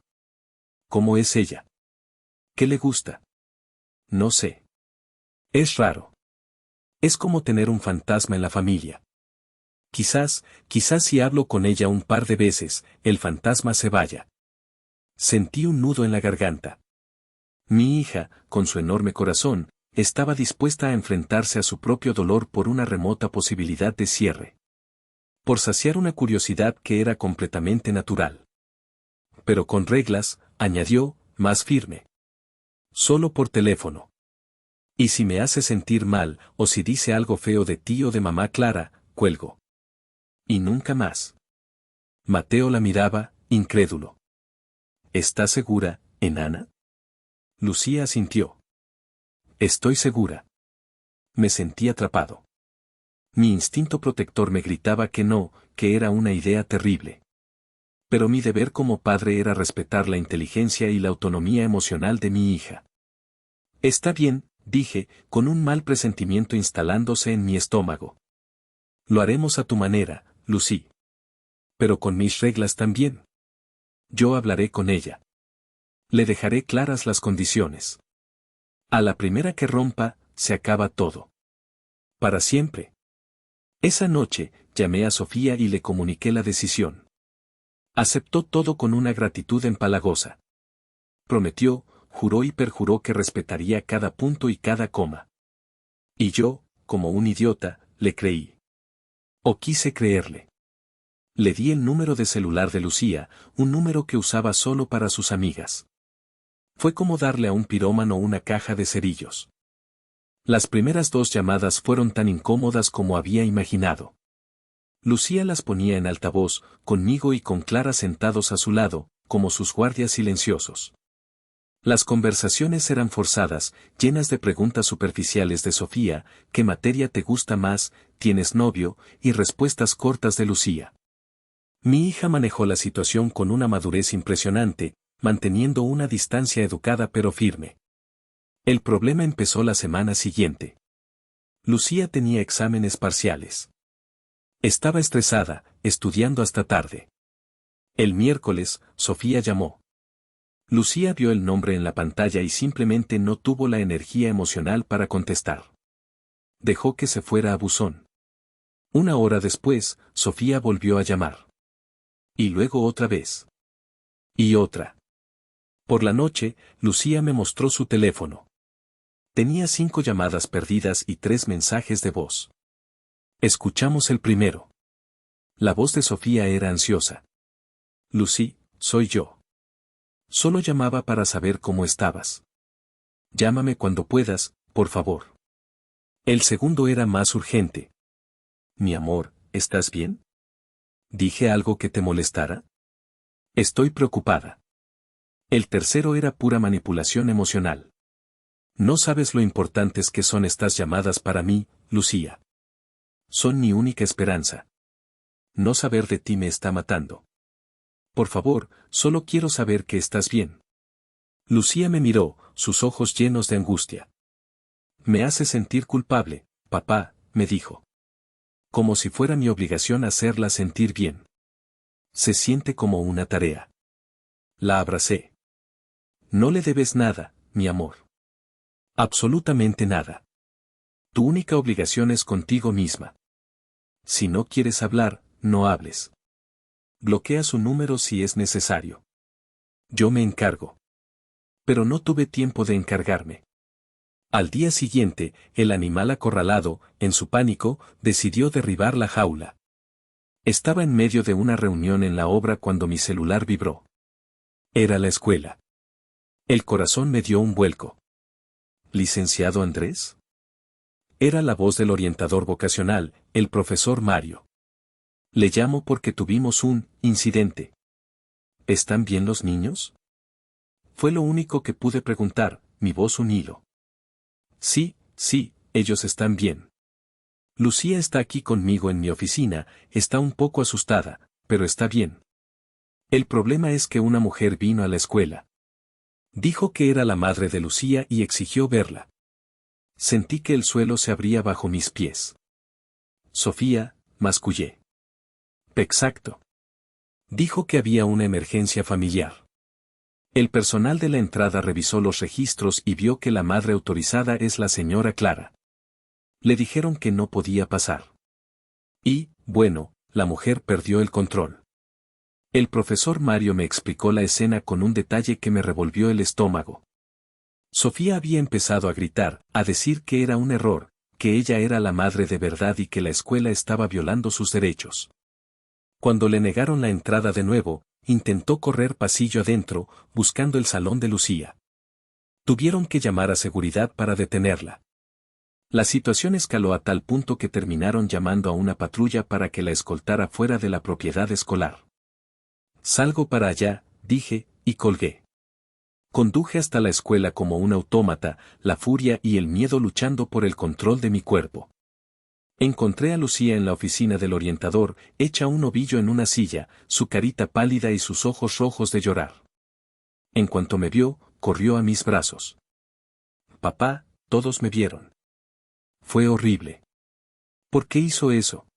Speaker 1: ¿Cómo es ella? ¿Qué le gusta? No sé. Es raro. Es como tener un fantasma en la familia. Quizás si hablo con ella un par de veces, el fantasma se vaya. Sentí un nudo en la garganta. Mi hija, con su enorme corazón, estaba dispuesta a enfrentarse a su propio dolor por una remota posibilidad de cierre. Por saciar una curiosidad que era completamente natural. Pero con reglas, añadió, más firme. Solo por teléfono. Y si me hace sentir mal, o si dice algo feo de ti o de mamá Clara, cuelgo. Y nunca más. Mateo la miraba, incrédulo. ¿Estás segura, enana? Lucía asintió. Estoy segura. Me sentí atrapado. Mi instinto protector me gritaba que no, que era una idea terrible. Pero mi deber como padre era respetar la inteligencia y la autonomía emocional de mi hija. Está bien, dije, con un mal presentimiento instalándose en mi estómago. Lo haremos a tu manera, Lucy. Pero con mis reglas también. Yo hablaré con ella. Le dejaré claras las condiciones. A la primera que rompa, se acaba todo. Para siempre. Esa noche, llamé a Sofía y le comuniqué la decisión. Aceptó todo con una gratitud empalagosa. Prometió, juró y perjuró que respetaría cada punto y cada coma. Y yo, como un idiota, le creí. O quise creerle. Le di el número de celular de Lucía, un número que usaba solo para sus amigas. Fue como darle a un pirómano una caja de cerillos. Las primeras 2 llamadas fueron tan incómodas como había imaginado. Lucía las ponía en altavoz, conmigo y con Clara sentados a su lado, como sus guardias silenciosos. Las conversaciones eran forzadas, llenas de preguntas superficiales de Sofía, ¿qué materia te gusta más, tienes novio?, y respuestas cortas de Lucía. Mi hija manejó la situación con una madurez impresionante, manteniendo una distancia educada pero firme. El problema empezó la semana siguiente. Lucía tenía exámenes parciales. Estaba estresada, estudiando hasta tarde. El miércoles, Sofía llamó. Lucía vio el nombre en la pantalla y simplemente no tuvo la energía emocional para contestar. Dejó que se fuera a buzón. Una hora después, Sofía volvió a llamar. Y luego otra vez. Y otra. Por la noche, Lucía me mostró su teléfono. Tenía 5 llamadas perdidas y 3 mensajes de voz. Escuchamos el primero. La voz de Sofía era ansiosa. Lucy, soy yo. Solo llamaba para saber cómo estabas. Llámame cuando puedas, por favor. El segundo era más urgente. Mi amor, ¿estás bien? ¿Dije algo que te molestara? Estoy preocupada. El tercero era pura manipulación emocional. No sabes lo importantes que son estas llamadas para mí, Lucía. Son mi única esperanza. No saber de ti me está matando. Por favor, solo quiero saber que estás bien. Lucía me miró, sus ojos llenos de angustia. Me hace sentir culpable, papá, me dijo. Como si fuera mi obligación hacerla sentir bien. Se siente como una tarea. La abracé. No le debes nada, mi amor. Absolutamente nada. Tu única obligación es contigo misma. Si no quieres hablar, no hables. Bloquea su número si es necesario. Yo me encargo. Pero no tuve tiempo de encargarme. Al día siguiente, el animal acorralado, en su pánico, decidió derribar la jaula. Estaba en medio de una reunión en la obra cuando mi celular vibró. Era la escuela. El corazón me dio un vuelco. ¿Licenciado Andrés? Era la voz del orientador vocacional, el profesor Mario. Le llamo porque tuvimos un incidente. ¿Están bien los niños? Fue lo único que pude preguntar, mi voz un hilo. Sí, ellos están bien. Lucía está aquí conmigo en mi oficina, está un poco asustada, pero está bien. El problema es que una mujer vino a la escuela. Dijo que era la madre de Lucía y exigió verla. Sentí que el suelo se abría bajo mis pies. Sofía, mascullé. Exacto. Dijo que había una emergencia familiar. El personal de la entrada revisó los registros y vio que la madre autorizada es la señora Clara. Le dijeron que no podía pasar. Y, bueno, la mujer perdió el control. El profesor Mario me explicó la escena con un detalle que me revolvió el estómago. Sofía había empezado a gritar, a decir que era un error, que ella era la madre de verdad y que la escuela estaba violando sus derechos. Cuando le negaron la entrada de nuevo, intentó correr pasillo adentro, buscando el salón de Lucía. Tuvieron que llamar a seguridad para detenerla. La situación escaló a tal punto que terminaron llamando a una patrulla para que la escoltara fuera de la propiedad escolar. Salgo para allá, dije, y colgué. Conduje hasta la escuela como un autómata, la furia y el miedo luchando por el control de mi cuerpo. Encontré a Lucía en la oficina del orientador, hecha un ovillo en una silla, su carita pálida y sus ojos rojos de llorar. En cuanto me vio, corrió a mis brazos. Papá, todos me vieron. Fue horrible. ¿Por qué hizo eso?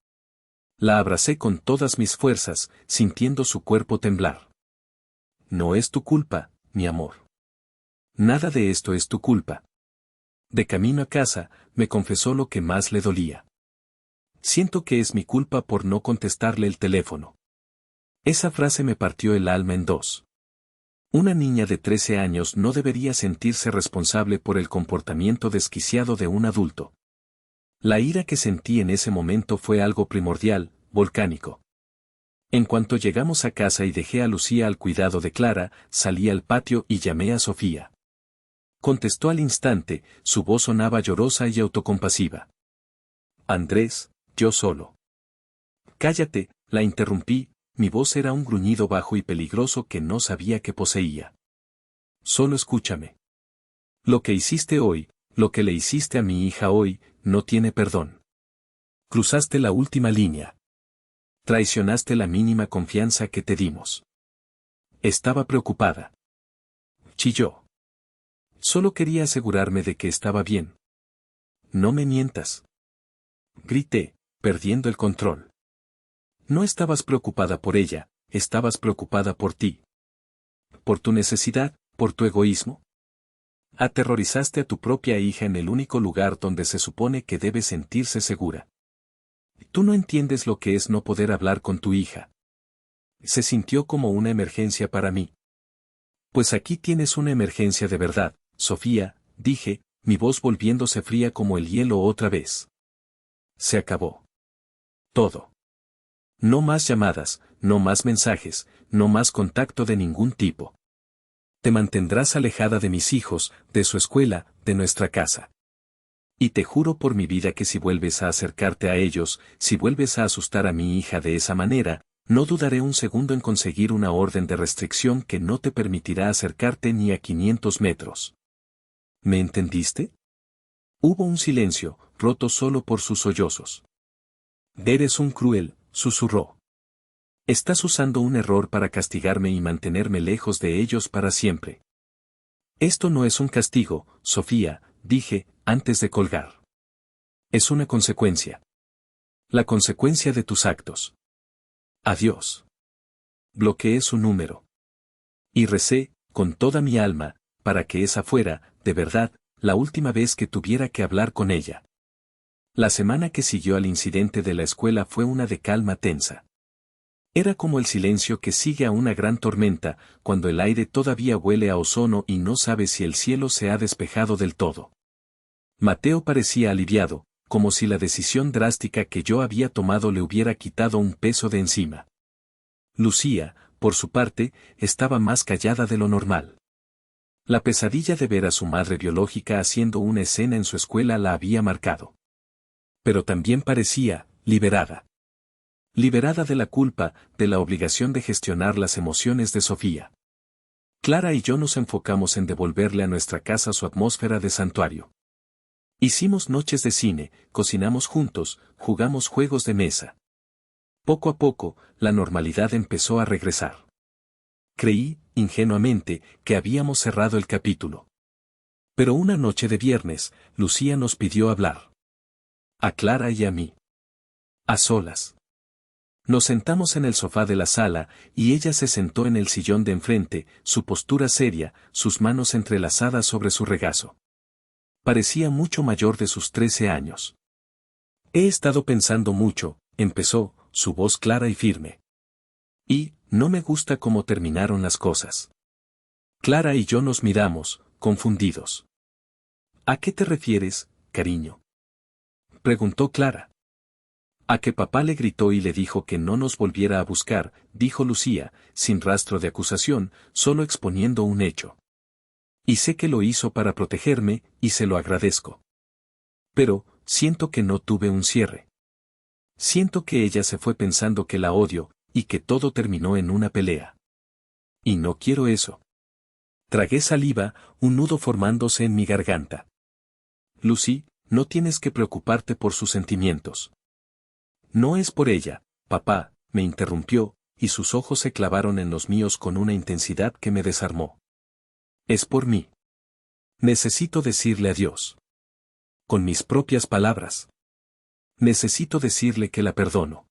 Speaker 1: La abracé con todas mis fuerzas, sintiendo su cuerpo temblar. No es tu culpa, mi amor. Nada de esto es tu culpa. De camino a casa, me confesó lo que más le dolía. Siento que es mi culpa por no contestarle el teléfono. Esa frase me partió el alma en dos. Una niña de 13 años no debería sentirse responsable por el comportamiento desquiciado de un adulto. La ira que sentí en ese momento fue algo primordial, volcánico. En cuanto llegamos a casa y dejé a Lucía al cuidado de Clara, salí al patio y llamé a Sofía. Contestó al instante, su voz sonaba llorosa y autocompasiva. Andrés, yo solo. Cállate, la interrumpí, mi voz era un gruñido bajo y peligroso que no sabía que poseía. Solo escúchame. Lo que hiciste hoy, lo que le hiciste a mi hija hoy, no tiene perdón. Cruzaste la última línea. Traicionaste la mínima confianza que te dimos. Estaba preocupada. Chilló. Solo quería asegurarme de que estaba bien. No me mientas. Grité, perdiendo el control. No estabas preocupada por ella, estabas preocupada por ti. Por tu necesidad, por tu egoísmo. Aterrorizaste a tu propia hija en el único lugar donde se supone que debe sentirse segura. Tú no entiendes lo que es no poder hablar con tu hija. Se sintió como una emergencia para mí. Pues aquí tienes una emergencia de verdad, Sofía, dije, mi voz volviéndose fría como el hielo otra vez. Se acabó. Todo. No más llamadas, no más mensajes, no más contacto de ningún tipo. Te mantendrás alejada de mis hijos, de su escuela, de nuestra casa. Y te juro por mi vida que si vuelves a acercarte a ellos, si vuelves a asustar a mi hija de esa manera, no dudaré un segundo en conseguir una orden de restricción que no te permitirá acercarte ni a 500 metros. ¿Me entendiste? Hubo un silencio, roto solo por sus sollozos. Eres un cruel, susurró. Estás usando un error para castigarme y mantenerme lejos de ellos para siempre. Esto no es un castigo, Sofía, dije, antes de colgar. Es una consecuencia. La consecuencia de tus actos. Adiós. Bloqueé su número. Y recé, con toda mi alma, para que esa fuera, de verdad, la última vez que tuviera que hablar con ella. La semana que siguió al incidente de la escuela fue una de calma tensa. Era como el silencio que sigue a una gran tormenta, cuando el aire todavía huele a ozono y no sabe si el cielo se ha despejado del todo. Mateo parecía aliviado, como si la decisión drástica que yo había tomado le hubiera quitado un peso de encima. Lucía, por su parte, estaba más callada de lo normal. La pesadilla de ver a su madre biológica haciendo una escena en su escuela la había marcado. Pero también parecía, liberada. Liberada de la culpa, de la obligación de gestionar las emociones de Sofía. Clara y yo nos enfocamos en devolverle a nuestra casa su atmósfera de santuario. Hicimos noches de cine, cocinamos juntos, jugamos juegos de mesa. Poco a poco, la normalidad empezó a regresar. Creí, ingenuamente, que habíamos cerrado el capítulo. Pero una noche de viernes, Lucía nos pidió hablar. A Clara y a mí. A solas. Nos sentamos en el sofá de la sala, y ella se sentó en el sillón de enfrente, su postura seria, sus manos entrelazadas sobre su regazo. Parecía mucho mayor de sus 13 años. He estado pensando mucho, empezó, su voz clara y firme. Y, no me gusta cómo terminaron las cosas. Clara y yo nos miramos, confundidos. ¿A qué te refieres, cariño? Preguntó Clara. A que papá le gritó y le dijo que no nos volviera a buscar, dijo Lucía, sin rastro de acusación, solo exponiendo un hecho. Y sé que lo hizo para protegerme, y se lo agradezco. Pero, siento que no tuve un cierre. Siento que ella se fue pensando que la odio, y que todo terminó en una pelea. Y no quiero eso. Tragué saliva, un nudo formándose en mi garganta. Lucy, no tienes que preocuparte por sus sentimientos. No es por ella, papá, me interrumpió, y sus ojos se clavaron en los míos con una intensidad que me desarmó. Es por mí. Necesito decirle adiós. Con mis propias palabras. Necesito decirle que la perdono.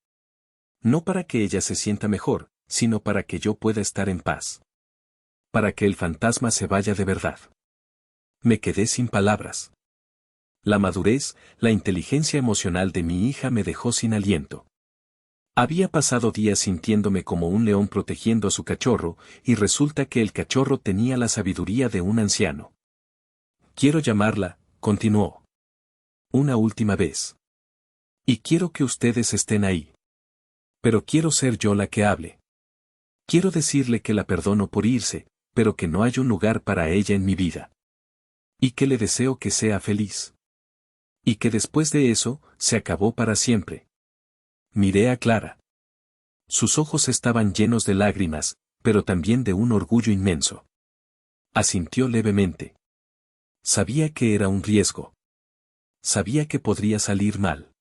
Speaker 1: No para que ella se sienta mejor, sino para que yo pueda estar en paz. Para que el fantasma se vaya de verdad. Me quedé sin palabras. La madurez, la inteligencia emocional de mi hija me dejó sin aliento. Había pasado días sintiéndome como un león protegiendo a su cachorro, y resulta que el cachorro tenía la sabiduría de un anciano. Quiero llamarla, continuó. Una última vez. Y quiero que ustedes estén ahí. Pero quiero ser yo la que hable. Quiero decirle que la perdono por irse, pero que no hay un lugar para ella en mi vida. Y que le deseo que sea feliz. Y que después de eso, se acabó para siempre. Miré a Clara. Sus ojos estaban llenos de lágrimas, pero también de un orgullo inmenso. Asintió levemente. Sabía que era un riesgo. Sabía que podría salir mal.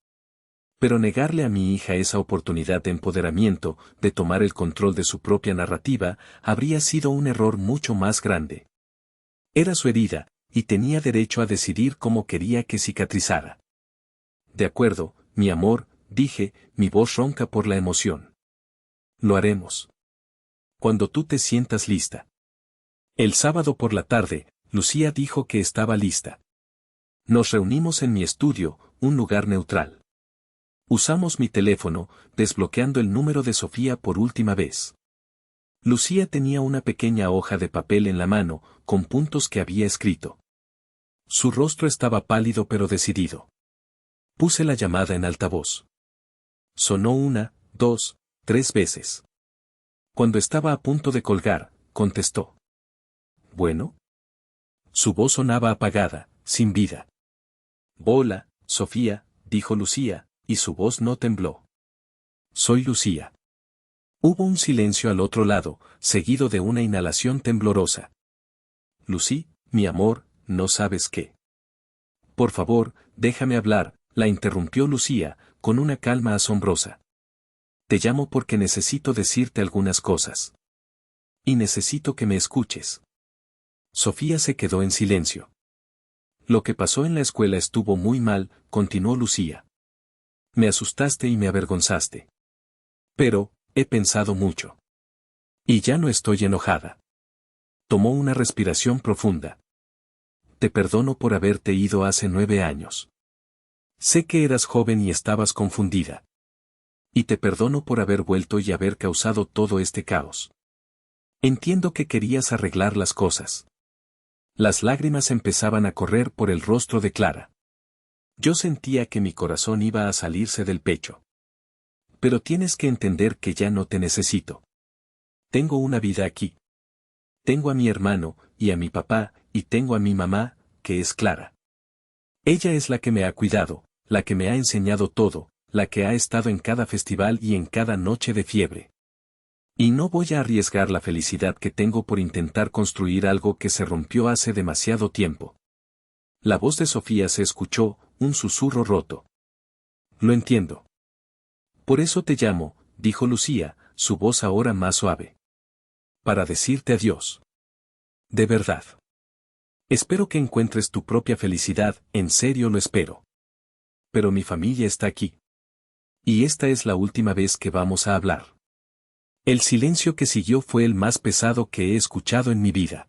Speaker 1: Pero negarle a mi hija esa oportunidad de empoderamiento, de tomar el control de su propia narrativa, habría sido un error mucho más grande. Era su herida, y tenía derecho a decidir cómo quería que cicatrizara. De acuerdo, mi amor, dije, mi voz ronca por la emoción. Lo haremos. Cuando tú te sientas lista. El sábado por la tarde, Lucía dijo que estaba lista. Nos reunimos en mi estudio, un lugar neutral. Usamos mi teléfono, desbloqueando el número de Sofía por última vez. Lucía tenía una pequeña hoja de papel en la mano, con puntos que había escrito. Su rostro estaba pálido pero decidido. Puse la llamada en altavoz. Sonó 1, 2, 3 veces. Cuando estaba a punto de colgar, contestó. ¿Bueno? Su voz sonaba apagada, sin vida. Hola, Sofía, dijo Lucía, y su voz no tembló. Soy Lucía. Hubo un silencio al otro lado, seguido de una inhalación temblorosa. Lucy, mi amor, ¿no sabes qué? Por favor, déjame hablar, la interrumpió Lucía, con una calma asombrosa. Te llamo porque necesito decirte algunas cosas. Y necesito que me escuches. Sofía se quedó en silencio. Lo que pasó en la escuela estuvo muy mal, continuó Lucía. Me asustaste y me avergonzaste. Pero, he pensado mucho. Y ya no estoy enojada. Tomó una respiración profunda. Te perdono por haberte ido hace 9 años. Sé que eras joven y estabas confundida. Y te perdono por haber vuelto y haber causado todo este caos. Entiendo que querías arreglar las cosas. Las lágrimas empezaban a correr por el rostro de Clara. Yo sentía que mi corazón iba a salirse del pecho. Pero tienes que entender que ya no te necesito. Tengo una vida aquí. Tengo a mi hermano, y a mi papá, y tengo a mi mamá, que es Clara. Ella es la que me ha cuidado, la que me ha enseñado todo, la que ha estado en cada festival y en cada noche de fiebre. Y no voy a arriesgar la felicidad que tengo por intentar construir algo que se rompió hace demasiado tiempo. La voz de Sofía se escuchó, un susurro roto. Lo entiendo. Por eso te llamo, dijo Lucía, su voz ahora más suave. Para decirte adiós. De verdad. Espero que encuentres tu propia felicidad, en serio lo espero. Pero mi familia está aquí. Y esta es la última vez que vamos a hablar. El silencio que siguió fue el más pesado que he escuchado en mi vida.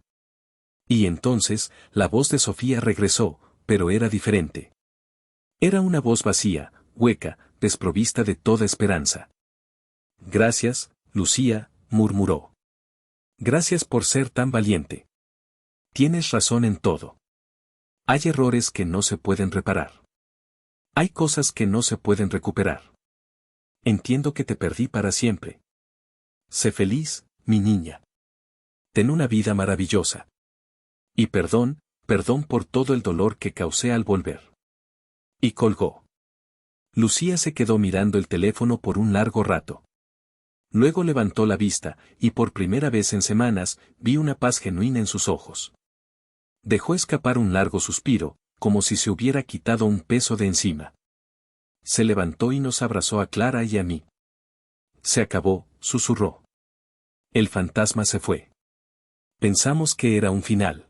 Speaker 1: Y entonces, la voz de Sofía regresó, pero era diferente. Era una voz vacía, hueca, desprovista de toda esperanza. Gracias, Lucía, murmuró. Gracias por ser tan valiente. Tienes razón en todo. Hay errores que no se pueden reparar. Hay cosas que no se pueden recuperar. Entiendo que te perdí para siempre. Sé feliz, mi niña. Ten una vida maravillosa. Y perdón por todo el dolor que causé al volver. Y colgó. Lucía se quedó mirando el teléfono por un largo rato. Luego levantó la vista, y por primera vez en semanas, vi una paz genuina en sus ojos. Dejó escapar un largo suspiro, como si se hubiera quitado un peso de encima. Se levantó y nos abrazó a Clara y a mí. Se acabó, susurró. El fantasma se fue. Pensamos que era un final.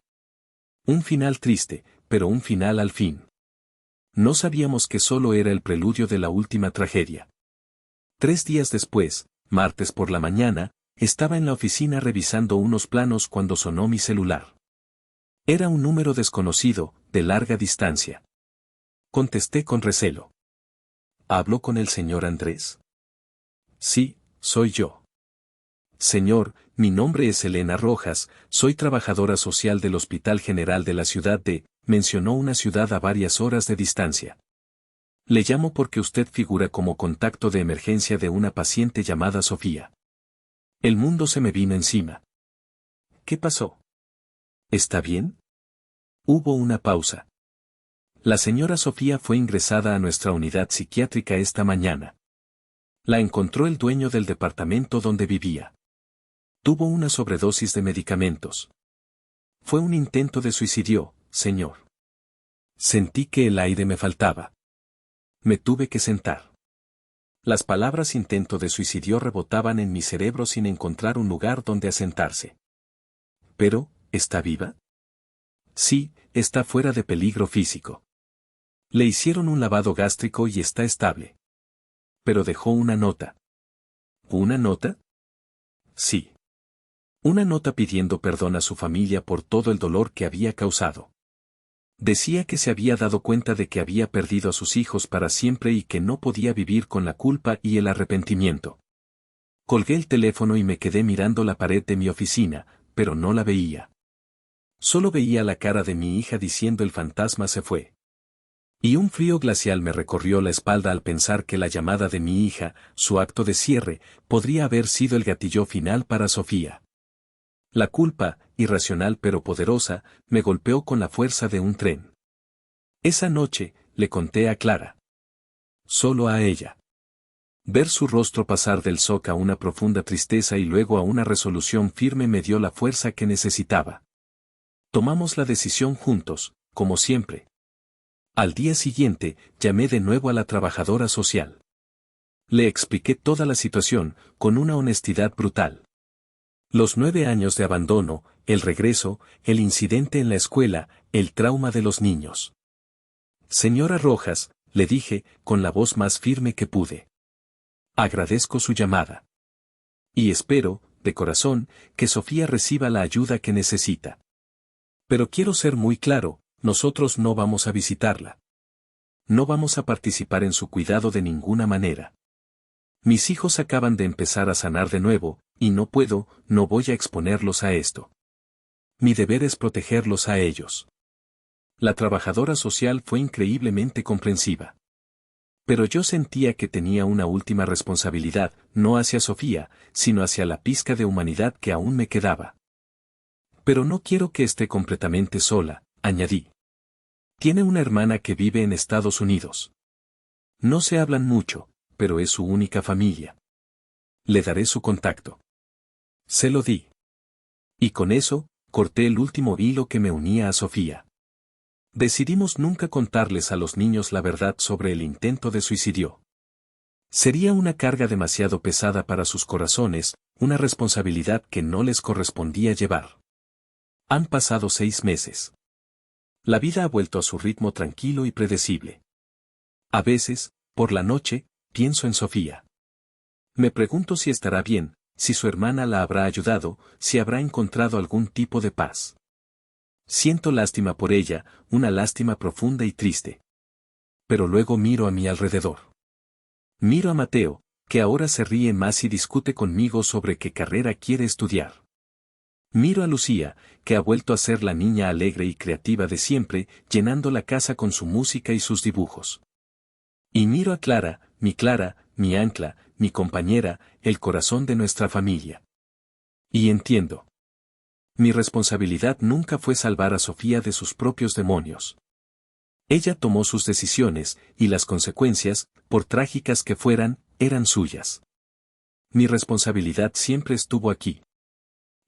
Speaker 1: Un final triste, pero un final al fin. No sabíamos que solo era el preludio de la última tragedia. 3 días después, martes por la mañana, estaba en la oficina revisando unos planos cuando sonó mi celular. Era un número desconocido, de larga distancia. Contesté con recelo. ¿Hablo con el señor Andrés? Sí, soy yo. Señor, mi nombre es Elena Rojas, soy trabajadora social del Hospital General de la ciudad de, mencionó una ciudad a varias horas de distancia. Le llamo porque usted figura como contacto de emergencia de una paciente llamada Sofía. El mundo se me vino encima. ¿Qué pasó? ¿Está bien? Hubo una pausa. La señora Sofía fue ingresada a nuestra unidad psiquiátrica esta mañana. La encontró el dueño del departamento donde vivía. Tuvo una sobredosis de medicamentos. Fue un intento de suicidio, señor. Sentí que el aire me faltaba. Me tuve que sentar. Las palabras intento de suicidio rebotaban en mi cerebro sin encontrar un lugar donde asentarse. Pero, ¿está viva? Sí, está fuera de peligro físico. Le hicieron un lavado gástrico y está estable. Pero dejó una nota. ¿Una nota? Sí. Una nota pidiendo perdón a su familia por todo el dolor que había causado. Decía que se había dado cuenta de que había perdido a sus hijos para siempre y que no podía vivir con la culpa y el arrepentimiento. Colgué el teléfono y me quedé mirando la pared de mi oficina, pero no la veía. Solo veía la cara de mi hija diciendo el fantasma se fue. Y un frío glacial me recorrió la espalda al pensar que la llamada de mi hija, su acto de cierre, podría haber sido el gatillo final para Sofía. La culpa, irracional pero poderosa, me golpeó con la fuerza de un tren. Esa noche, le conté a Clara. Solo a ella. Ver su rostro pasar del shock a una profunda tristeza y luego a una resolución firme me dio la fuerza que necesitaba. Tomamos la decisión juntos, como siempre. Al día siguiente, llamé de nuevo a la trabajadora social. Le expliqué toda la situación, con una honestidad brutal. Los 9 años de abandono, el regreso, el incidente en la escuela, el trauma de los niños. Señora Rojas, le dije, con la voz más firme que pude. Agradezco su llamada. Y espero, de corazón, que Sofía reciba la ayuda que necesita. Pero quiero ser muy claro, nosotros no vamos a visitarla. No vamos a participar en su cuidado de ninguna manera. Mis hijos acaban de empezar a sanar de nuevo, y no voy a exponerlos a esto. Mi deber es protegerlos a ellos. La trabajadora social fue increíblemente comprensiva. Pero yo sentía que tenía una última responsabilidad, no hacia Sofía, sino hacia la pizca de humanidad que aún me quedaba. Pero no quiero que esté completamente sola, añadí. Tiene una hermana que vive en Estados Unidos. No se hablan mucho, pero es su única familia. Le daré su contacto. Se lo di. Y con eso, corté el último hilo que me unía a Sofía. Decidimos nunca contarles a los niños la verdad sobre el intento de suicidio. Sería una carga demasiado pesada para sus corazones, una responsabilidad que no les correspondía llevar. Han pasado 6 meses. La vida ha vuelto a su ritmo tranquilo y predecible. A veces, por la noche, pienso en Sofía. Me pregunto si estará bien, si su hermana la habrá ayudado, si habrá encontrado algún tipo de paz. Siento lástima por ella, una lástima profunda y triste. Pero luego miro a mi alrededor. Miro a Mateo, que ahora se ríe más y discute conmigo sobre qué carrera quiere estudiar. Miro a Lucía, que ha vuelto a ser la niña alegre y creativa de siempre, llenando la casa con su música y sus dibujos. Y miro a Clara, mi ancla, mi compañera, el corazón de nuestra familia. Y entiendo. Mi responsabilidad nunca fue salvar a Sofía de sus propios demonios. Ella tomó sus decisiones, y las consecuencias, por trágicas que fueran, eran suyas. Mi responsabilidad siempre estuvo aquí.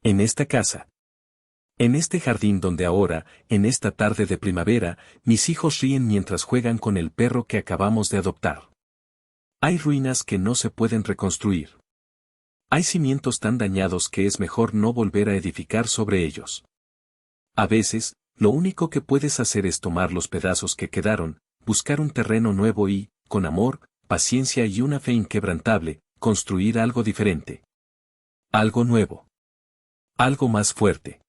Speaker 1: En esta casa. En este jardín donde ahora, en esta tarde de primavera, mis hijos ríen mientras juegan con el perro que acabamos de adoptar. Hay ruinas que no se pueden reconstruir. Hay cimientos tan dañados que es mejor no volver a edificar sobre ellos. A veces, lo único que puedes hacer es tomar los pedazos que quedaron, buscar un terreno nuevo y, con amor, paciencia y una fe inquebrantable, construir algo diferente. Algo nuevo. Algo más fuerte.